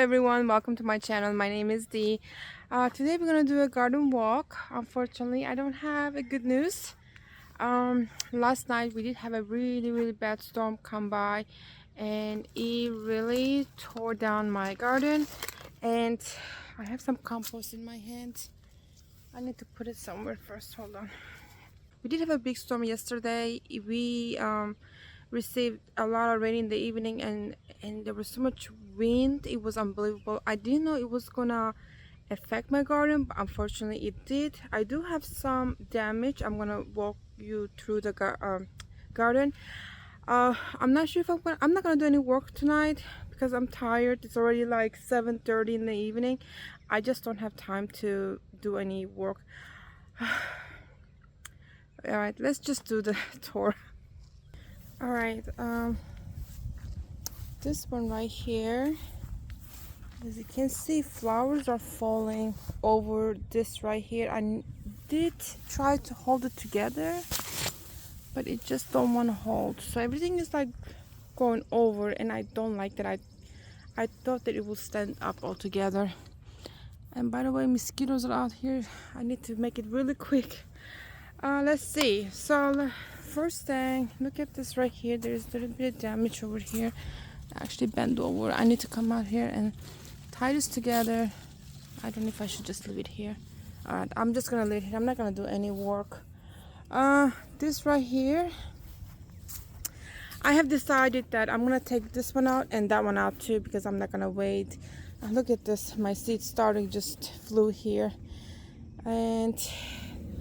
everyone, welcome to my channel. My name is Dee. Today we're gonna do a garden walk. Unfortunately, I don't have a good news. Last night we did have a really bad storm come by, and it really tore down my garden. And I have some compost in my hand. I need to put it somewhere first. Hold on. We did have a big storm yesterday. We received a lot of rain in the evening, and there was so much wind. It was unbelievable. I didn't know it was gonna affect my garden, but unfortunately it did. I do have some damage. I'm gonna walk you through the garden. I'm not sure if I'm not gonna do any work tonight because I'm tired. It's already like 7:30 in the evening. I just don't have time to do any work. All right, let's just do the tour. All right, this one right here, as you can see, flowers are falling over this right here. I did try to hold it together, but it just don't want to hold. So everything is like going over, and I don't like that. I thought that it will stand up all together. And by the way, mosquitoes are out here. I need to make it really quick. Let's see. So first thing, look at this right here. There's a little bit of damage over here. Actually bend over. I need to come out here and tie this together. I don't know if I should just leave it here. Alright, I'm just gonna leave it here. I'm not gonna do any work. This right here, I have decided that I'm gonna take this one out and that one out too, because I'm not gonna wait. Look at this, my seed starting just flew here, and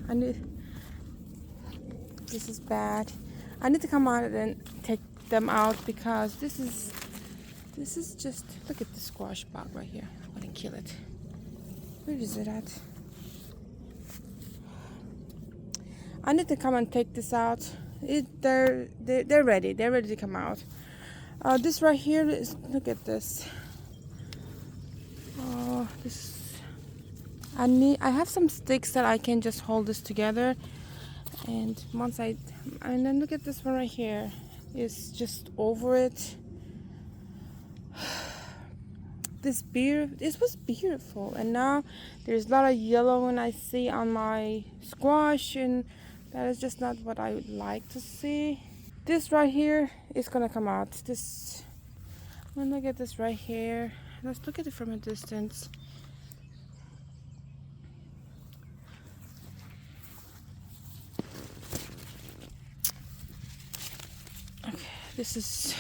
I need, this is bad. I need to come out and take them out because this is just, look at the squash bug right here. I'm gonna kill it. Where is it at? I need to come and take this out. They're ready. They're ready to come out. This right here is, look at this. Oh, this. I have some sticks that I can just hold this together. And and then look at this one right here. It's just over it. This was beautiful, and now there's a lot of yellow and I see on my squash, and that is just not what I would like to see. This right here is gonna come out. I'm gonna look at this right here. Let's look at it from a distance. Okay, this is,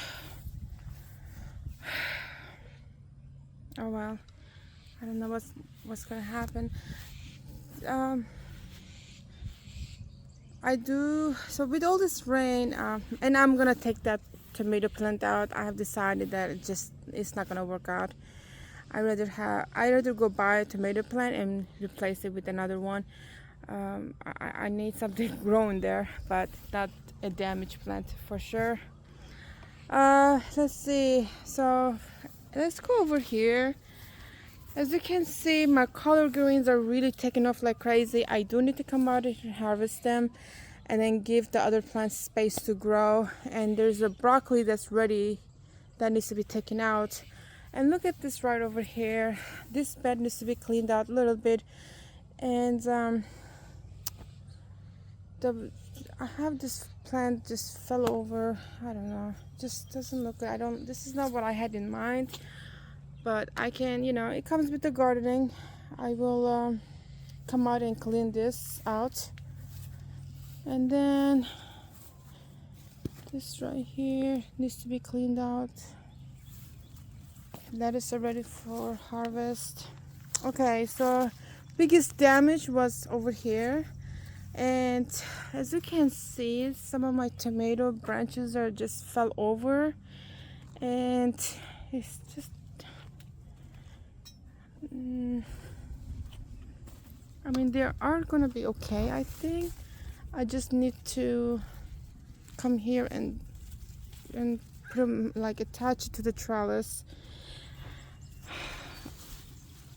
oh well, I don't know what's gonna happen. I do, so with all this rain, and I'm gonna take that tomato plant out. I have decided that it's not gonna work out. I rather go buy a tomato plant and replace it with another one. I need something growing there, but not a damaged plant for sure. Let's see, so let's go over here. As you can see, my color greens are really taking off like crazy. I do need to come out and harvest them and then give the other plants space to grow. And there's a broccoli that's ready that needs to be taken out. And look at this right over here. This bed needs to be cleaned out a little bit. And I have this plant just fell over. I don't know, just doesn't look good. This is not what I had in mind. But I can, it comes with the gardening. I will come out and clean this out. And then this right here needs to be cleaned out. Lettuce are ready for harvest. Okay, so biggest damage was over here. And as you can see, some of my tomato branches are just fell over. And it's just, I mean, they are gonna be okay, I think. I just need to come here and put them, like, attach it to the trellis.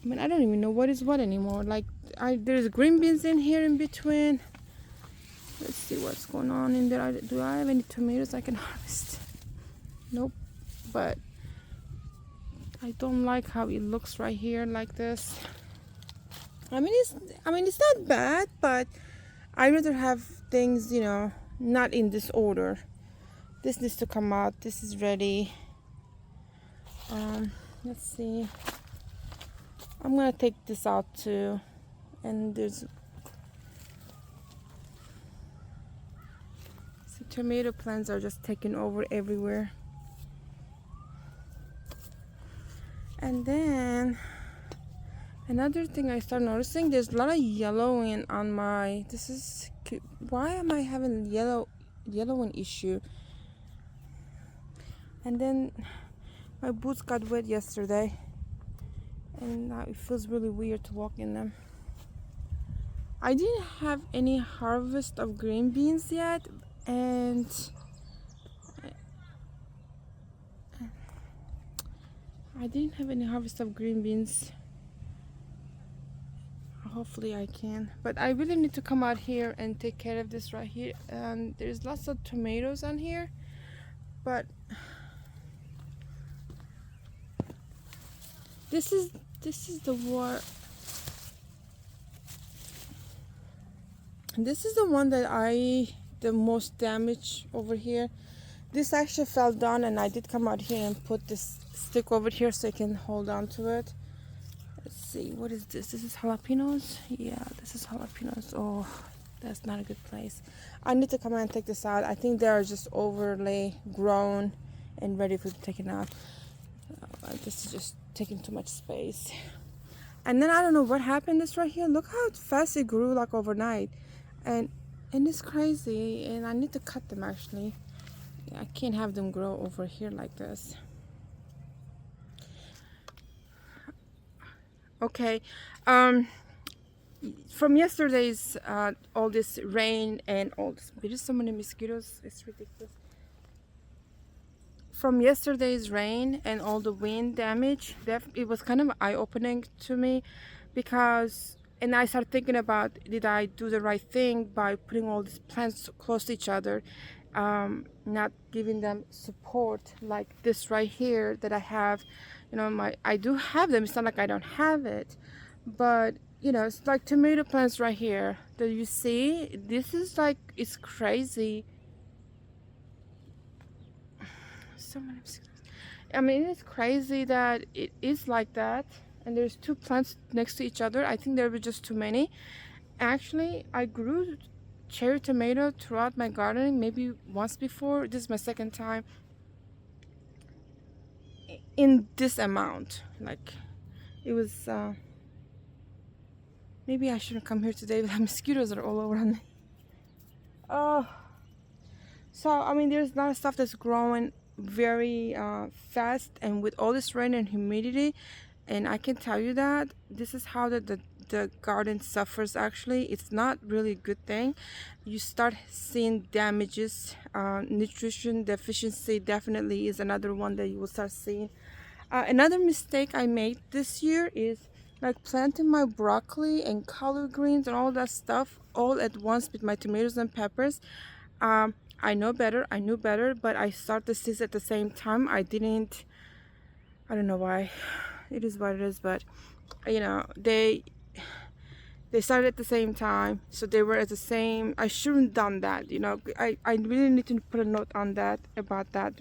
I mean, I don't even know what is what anymore. Like, there's green beans in here in between. Let's see what's going on in there. Do I have any tomatoes I can harvest? Nope. But I don't like how it looks right here like this. I mean it's not bad, but I'd rather have things, you know, not in this order. This needs to come out. This is ready. Let's see. I'm gonna take this out too. And there's see, tomato plants are just taking over everywhere. And then another thing I started noticing, there's a lot of yellowing on my, this is, why am I having yellowing issue? And then my boots got wet yesterday, and now it feels really weird to walk in them. I didn't have any harvest of green beans yet, and I didn't have any harvest of green beans. Hopefully I can, but I really need to come out here and take care of this right here. And there's lots of tomatoes on here, but this is the war. This is the one that the most damage over here. This actually fell down, and I did come out here and put this stick over here so I can hold on to it. Let's see, what is this? This is jalapenos? Yeah, this is jalapenos. Oh, that's not a good place. I need to come and take this out. I think they are just overly grown and ready for taking out. This is just taking too much space. And then I don't know what happened this right here. Look how fast it grew, like overnight. And it's crazy, and I need to cut them actually. I can't have them grow over here like this. Okay, from yesterday's all this rain and all this, there's so many mosquitoes, it's ridiculous. From yesterday's rain and all the wind damage, it was kind of eye-opening to me, because and I started thinking about, did I do the right thing by putting all these plants close to each other, not giving them support like this right here that I have. You know, I do have them. It's not like I don't have it, but you know, it's like tomato plants right here that you see. This is like, it's crazy. So many mosquitoes. I mean, it's crazy that it is like that. And there's two plants next to each other. I think there were just too many. Actually, I grew cherry tomato throughout my garden, maybe once before. This is my second time in this amount. Like, it was maybe I shouldn't come here today, but the mosquitoes are all over on me. Oh, so I mean, there's a lot of stuff that's growing very fast, and with all this rain and humidity. And I can tell you that this is how the garden suffers. Actually, it's not really a good thing. You start seeing damages. Nutrition deficiency definitely is another one that you will start seeing. Another mistake I made this year is like planting my broccoli and collard greens and all that stuff all at once with my tomatoes and peppers. I knew better, but I started the seeds at the same time. I don't know why. It is what it is, but you know, they started at the same time, so they were at the same. I shouldn't have done that, you know. I really need to put a note on that, about that.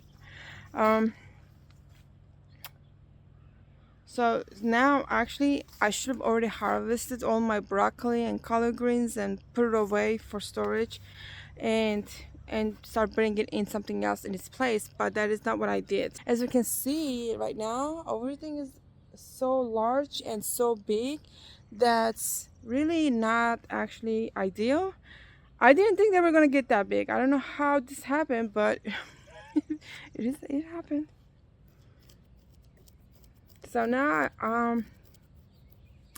So now actually I should have already harvested all my broccoli and collard greens and put it away for storage, and start bringing in something else in its place, but that is not what I did. As you can see right now, everything is so large and so big, that's really not actually ideal. I didn't think they were gonna get that big. I don't know how this happened, but it happened. So now I'm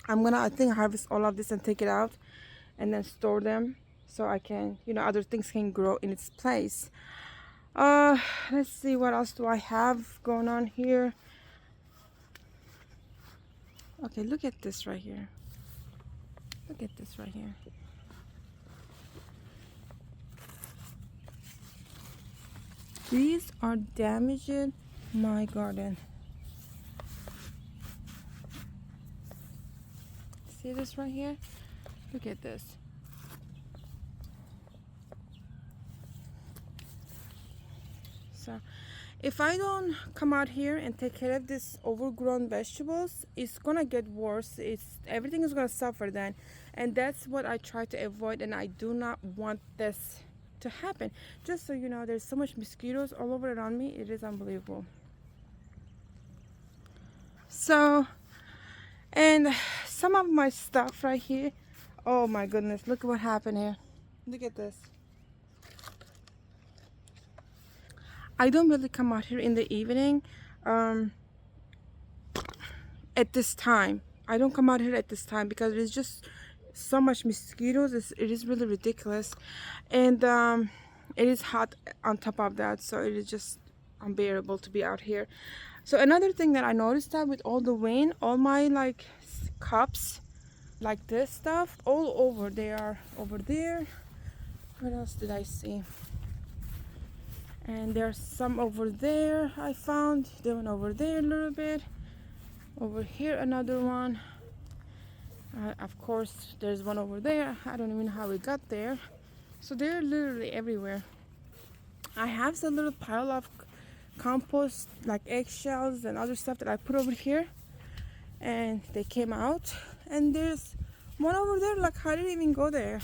gonna, I think, harvest all of this and take it out and then store them so I can, you know, other things can grow in its place. Let's see, what else do I have going on here? Okay, look at this right here. Look at this right here. These are damaging my garden. See this right here? Look at this. So if I don't come out here and take care of these overgrown vegetables, it's gonna get worse. Everything is gonna suffer then, and that's what I try to avoid, and I do not want this to happen. Just so you know, there's so much mosquitoes all over around me. It is unbelievable. So, and some of my stuff right here, oh my goodness, look what happened here. Look at this. I don't really come out here in the evening at this time. I don't come out here at this time because there's just so much mosquitoes. It is really ridiculous, and it is hot on top of that, so it is just unbearable to be out here. So another thing that I noticed, that with all the rain, all my like cups like this stuff all over, they are over there. What else did I see? And there's some over there I found. They went over there a little bit. Over here another one. Of course there's one over there. I don't even know how we got there. So they're literally everywhere. I have some little pile of compost like eggshells and other stuff that I put over here, and they came out. And there's one over there, like I didn't even go there.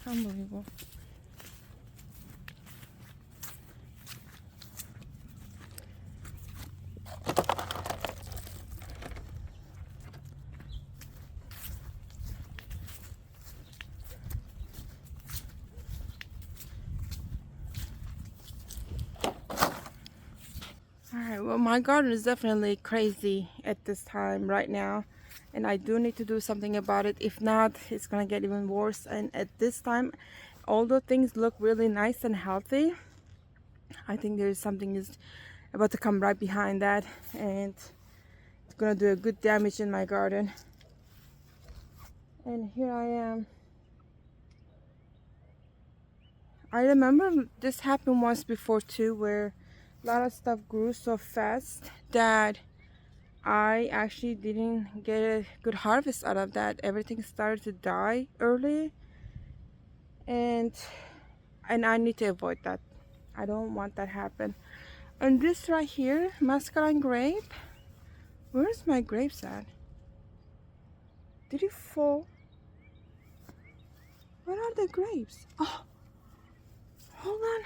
Unbelievable. Alright, well, my garden is definitely crazy at this time right now, and I do need to do something about it. If not, it's gonna get even worse. And at this time, although things look really nice and healthy, I think there's something is about to come right behind that, and it's gonna do a good damage in my garden. And here I am. I remember this happened once before too, where a lot of stuff grew so fast that I actually didn't get a good harvest out of that. Everything started to die early, and I need to avoid that. I don't want that happen. And this right here, masculine grape, where's my grapes at? Did it fall? Where are the grapes? Oh, hold on.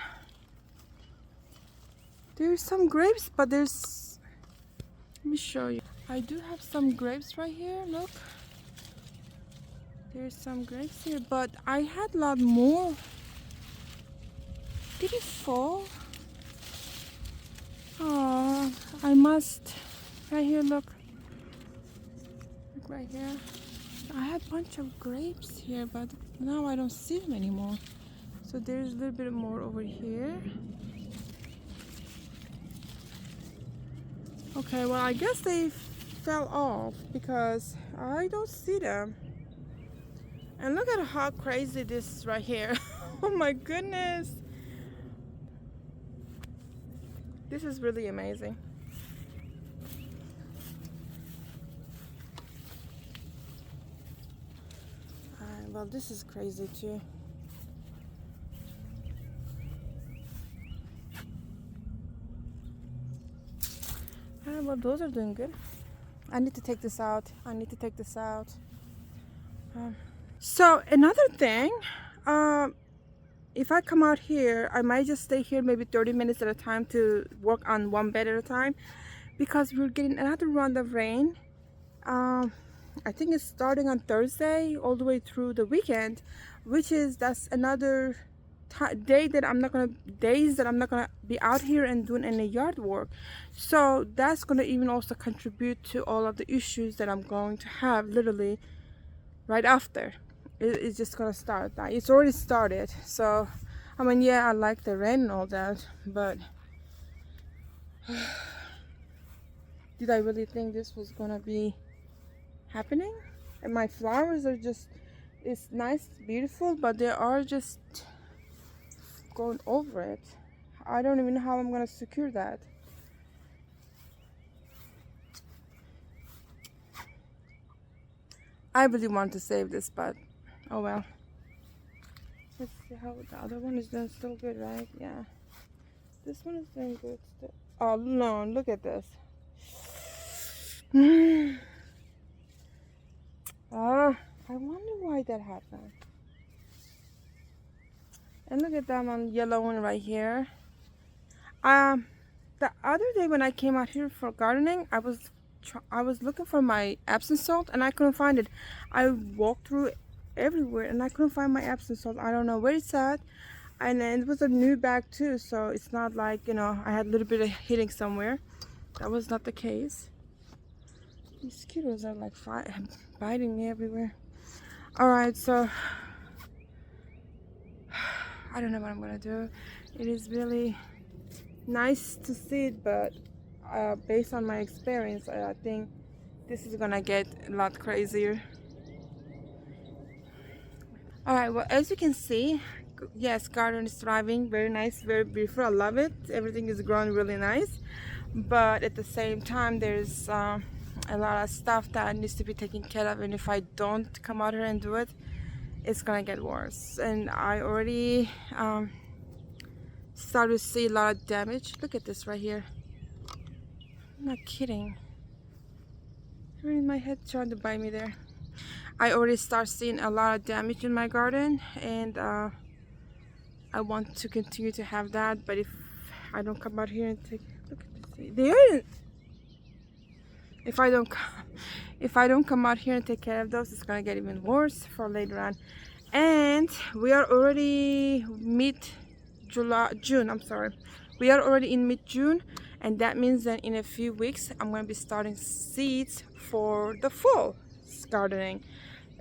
There's some grapes, but there's, let me show you. I do have some grapes right here, look. There's some grapes here, but I had a lot more. Did it fall? Oh, I must. Right here, look. Look right here. I had a bunch of grapes here, but now I don't see them anymore. So there's a little bit more over here. Okay, well, I guess they fell off because I don't see them. And look at how crazy this is right here. Oh my goodness. This is really amazing. Well, this is crazy too. Well, those are doing good. I need to take this out. So another thing, if I come out here, I might just stay here maybe 30 minutes at a time to work on one bed at a time, because we're getting another round of rain. I think it's starting on Thursday all the way through the weekend, that's another days that I'm not gonna be out here and doing any yard work. So that's gonna even also contribute to all of the issues that I'm going to have literally right after. It's just gonna start. It's already started. So I mean, yeah, I like the rain and all that, but did I really think this was gonna be happening? And my flowers are just, it's nice, beautiful, but they are just going over it. I don't even know how I'm gonna secure that. I really want to save this, but oh well. Let's see how the other one is doing. Still good, right? Yeah. This one is doing good still. Oh no, look at this. I wonder why that happened. And look at that one, yellow one right here. The other day when I came out here for gardening, I was looking for my Epsom salt and I couldn't find it. I walked through everywhere and I couldn't find my Epsom salt. I don't know where it's at. And then it was a new bag too, so it's not like, you know, I had a little bit of hitting somewhere. That was not the case. These mosquitoes are like biting me everywhere. Alright, so I don't know what I'm gonna do. It is really nice to see it, but based on my experience, I think this is gonna get a lot crazier. Alright, well, as you can see, yes, garden is thriving. Very nice, very beautiful. I love it. Everything is growing really nice, but at the same time there's a lot of stuff that needs to be taken care of, and if I don't come out here and do it, it's gonna get worse. And I already started to see a lot of damage. Look at this right here. I'm not kidding. Really, my head trying to bite me there. I already start seeing a lot of damage in my garden, and I want to continue to have that, but if I don't come out here and take look at this, there. If I don't come out here and take care of those, it's gonna get even worse for later on. And we are already June. I'm sorry. We are already in mid-June, and that means that in a few weeks I'm gonna be starting seeds for the fall gardening.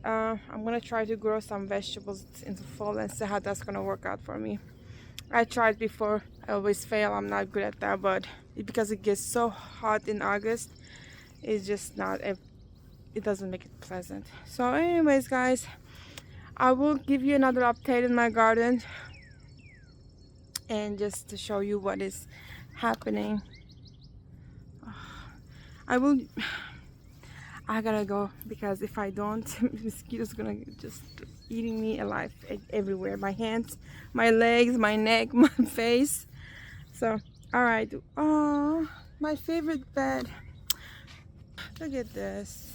I'm gonna try to grow some vegetables in the fall and see how that's gonna work out for me. I tried before. I always fail. I'm not good at that, but because it gets so hot in August, it's just not, it doesn't make it pleasant. So anyways, guys, I will give you another update in my garden and just to show you what is happening. I gotta go, because if I don't, mosquitoes gonna just eating me alive everywhere. My hands, my legs, my neck, my face. So all right. Oh, my favorite bed. Look at this.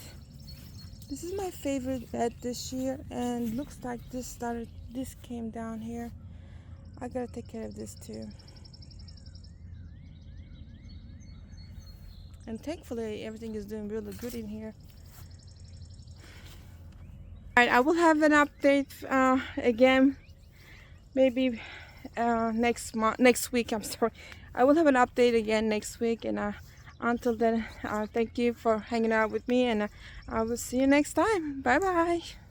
This is my favorite bed this year, and looks like this came down here. I gotta take care of this too. And thankfully everything is doing really good in here. Alright, I will have an update again maybe next week. I'm sorry. I will have an update again next week, and until then, thank you for hanging out with me, and I will see you next time. Bye bye.